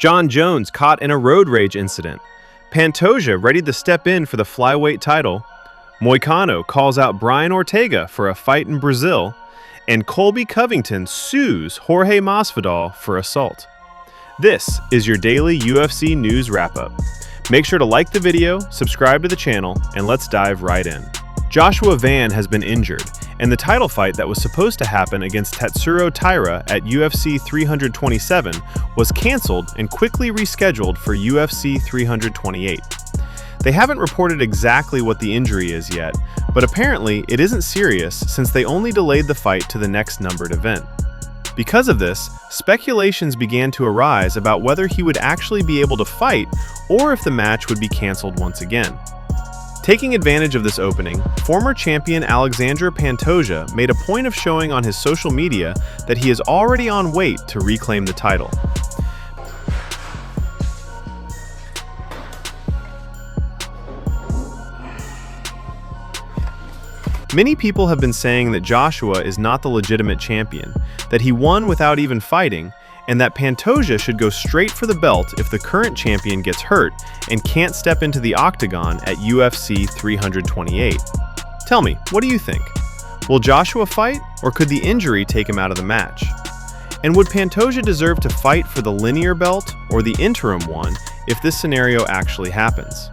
Jon Jones caught in a road rage incident. Pantoja ready to step in for the flyweight title. Moicano calls out Brian Ortega for a fight in Brazil. And Colby Covington sues Jorge Masvidal for assault. This is your daily UFC news wrap-up. Make sure to like the video, subscribe to the channel, and let's dive right in. Joshua Van has been injured, and the title fight that was supposed to happen against Tatsuro Taira at UFC 327 was canceled and quickly rescheduled for UFC 328. They haven't reported exactly what the injury is yet, but apparently it isn't serious since they only delayed the fight to the next numbered event. Because of this, speculations began to arise about whether he would actually be able to fight or if the match would be canceled once again. Taking advantage of this opening, former champion Alexandre Pantoja made a point of showing on his social media that he is already on weight to reclaim the title. Many people have been saying that Joshua is not the legitimate champion, that he won without even fighting, and that Pantoja should go straight for the belt if the current champion gets hurt and can't step into the octagon at UFC 328. Tell me, what do you think? Will Joshua fight, or could the injury take him out of the match? And would Pantoja deserve to fight for the linear belt or the interim one if this scenario actually happens?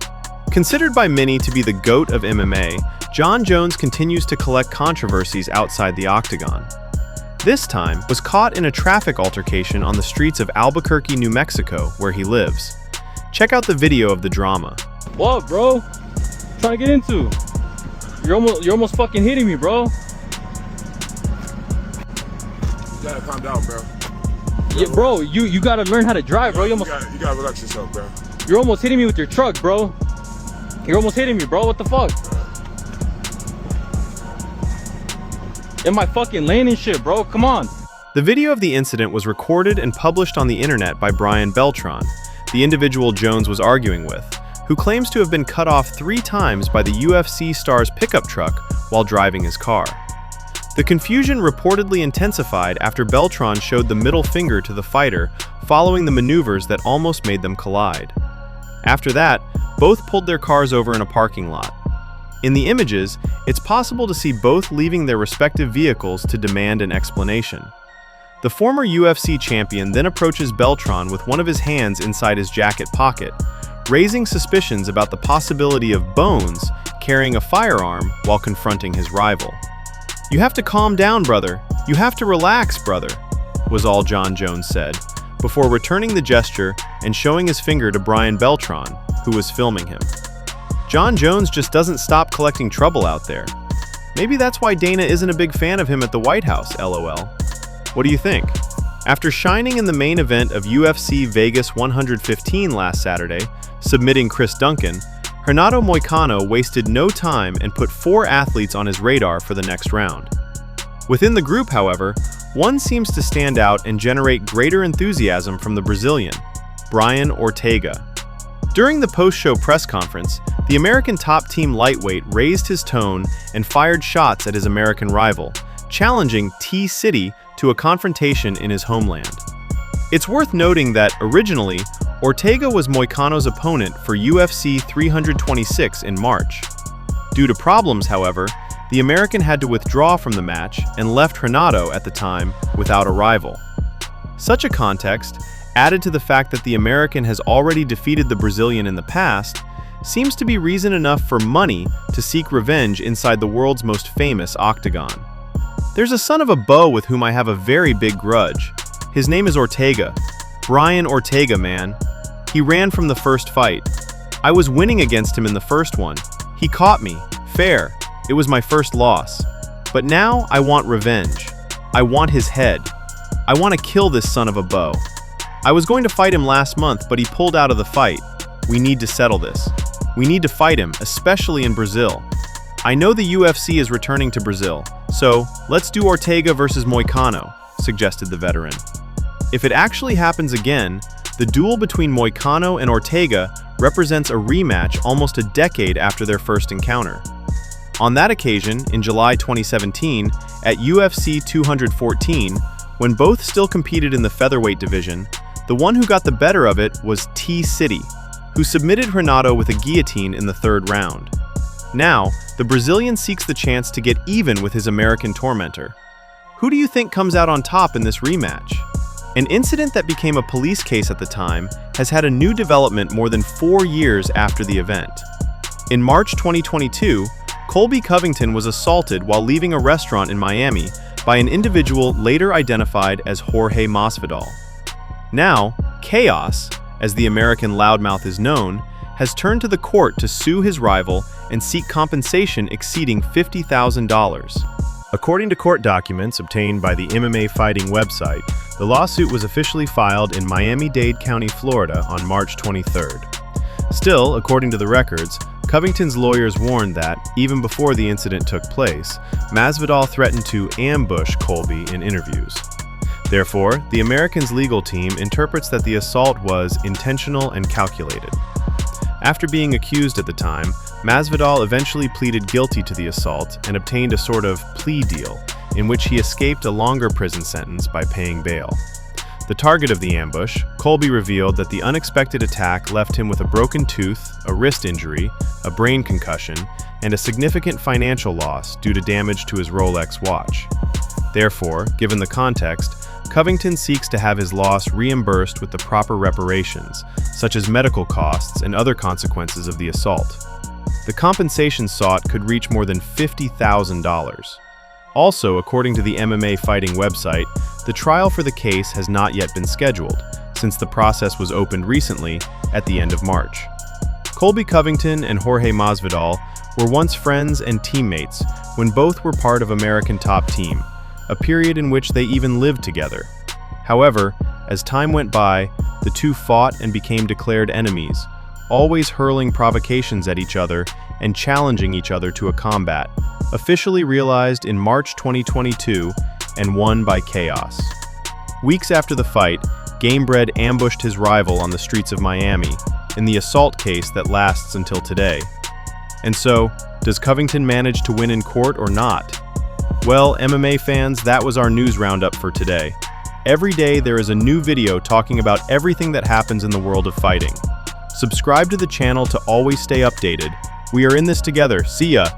Considered by many to be the GOAT of MMA, Jon Jones continues to collect controversies outside the octagon. This time was caught in a traffic altercation on the streets of Albuquerque, New Mexico, where he lives. Check out the video of the drama. What, bro? Trying to get into? You're almost fucking hitting me, bro. You gotta calm down, bro. Yeah, bro, you gotta learn how to drive, bro. You gotta relax yourself, bro. You're almost hitting me with your truck, bro. You're almost hitting me, bro. What the fuck? In my fucking lane and shit, bro. Come on. The video of the incident was recorded and published on the internet by Brian Beltran, the individual Jones was arguing with, who claims to have been cut off 3 times by the UFC star's pickup truck while driving his car. The confusion reportedly intensified after Beltran showed the middle finger to the fighter following the maneuvers that almost made them collide. After that, both pulled their cars over in a parking lot. In the images, it's possible to see both leaving their respective vehicles to demand an explanation. The former UFC champion then approaches Beltran with one of his hands inside his jacket pocket, raising suspicions about the possibility of Bones carrying a firearm while confronting his rival. "You have to calm down, brother. You have to relax, brother," was all Jon Jones said, before returning the gesture and showing his finger to Brian Beltran, who was filming him. Jon Jones just doesn't stop collecting trouble out there. Maybe that's why Dana isn't a big fan of him at the White House, LOL. What do you think? After shining in the main event of UFC Vegas 115 last Saturday, submitting Chris Duncan, Renato Moicano wasted no time and put 4 athletes on his radar for the next round. Within the group, however, one seems to stand out and generate greater enthusiasm from the Brazilian, Brian Ortega. During the post-show press conference, the American top team lightweight raised his tone and fired shots at his American rival, challenging T-City to a confrontation in his homeland. It's worth noting that, originally, Ortega was Moicano's opponent for UFC 326 in March. Due to problems, however, the American had to withdraw from the match and left Renato at the time without a rival. Such a context, added to the fact that the American has already defeated the Brazilian in the past, seems to be reason enough for money to seek revenge inside the world's most famous octagon. There's a son of a beau with whom I have a very big grudge. His name is Ortega. Brian Ortega, man. He ran from the first fight. I was winning against him in the first one. He caught me. Fair. It was my first loss. But now I want revenge. I want his head. I want to kill this son of a beau. I was going to fight him last month, but he pulled out of the fight. We need to settle this. We need to fight him, especially in Brazil. I know the UFC is returning to Brazil, so let's do Ortega versus Moicano, suggested the veteran. If it actually happens again, the duel between Moicano and Ortega represents a rematch almost a decade after their first encounter. On that occasion, in July 2017, at UFC 214, when both still competed in the featherweight division, The one who got the better of it was T-City, who submitted Renato with a guillotine in the third round. Now, the Brazilian seeks the chance to get even with his American tormentor. Who do you think comes out on top in this rematch? An incident that became a police case at the time has had a new development more than 4 years after the event. In March 2022, Colby Covington was assaulted while leaving a restaurant in Miami by an individual later identified as Jorge Masvidal. Now, Chaos, as the American loudmouth is known, has turned to the court to sue his rival and seek compensation exceeding $50,000. According to court documents obtained by the MMA fighting website, the lawsuit was officially filed in Miami-Dade County, Florida on March 23rd. Still, according to the records, Covington's lawyers warned that, even before the incident took place, Masvidal threatened to ambush Colby in interviews. Therefore, the American's legal team interprets that the assault was intentional and calculated. After being accused at the time, Masvidal eventually pleaded guilty to the assault and obtained a sort of plea deal, in which he escaped a longer prison sentence by paying bail. The target of the ambush, Colby revealed that the unexpected attack left him with a broken tooth, a wrist injury, a brain concussion, and a significant financial loss due to damage to his Rolex watch. Therefore, given the context, Covington seeks to have his loss reimbursed with the proper reparations, such as medical costs and other consequences of the assault. The compensation sought could reach more than $50,000. Also, according to the MMA fighting website, the trial for the case has not yet been scheduled, since the process was opened recently at the end of March. Colby Covington and Jorge Masvidal were once friends and teammates when both were part of American Top Team, a period in which they even lived together. However, as time went by, the two fought and became declared enemies, always hurling provocations at each other and challenging each other to a combat, officially realized in March 2022 and won by Chaos. Weeks after the fight, Gamebred ambushed his rival on the streets of Miami in the assault case that lasts until today. And so, does Covington manage to win in court or not? Well, MMA fans, that was our news roundup for today. Every day there is a new video talking about everything that happens in the world of fighting. Subscribe to the channel to always stay updated. We are in this together. See ya!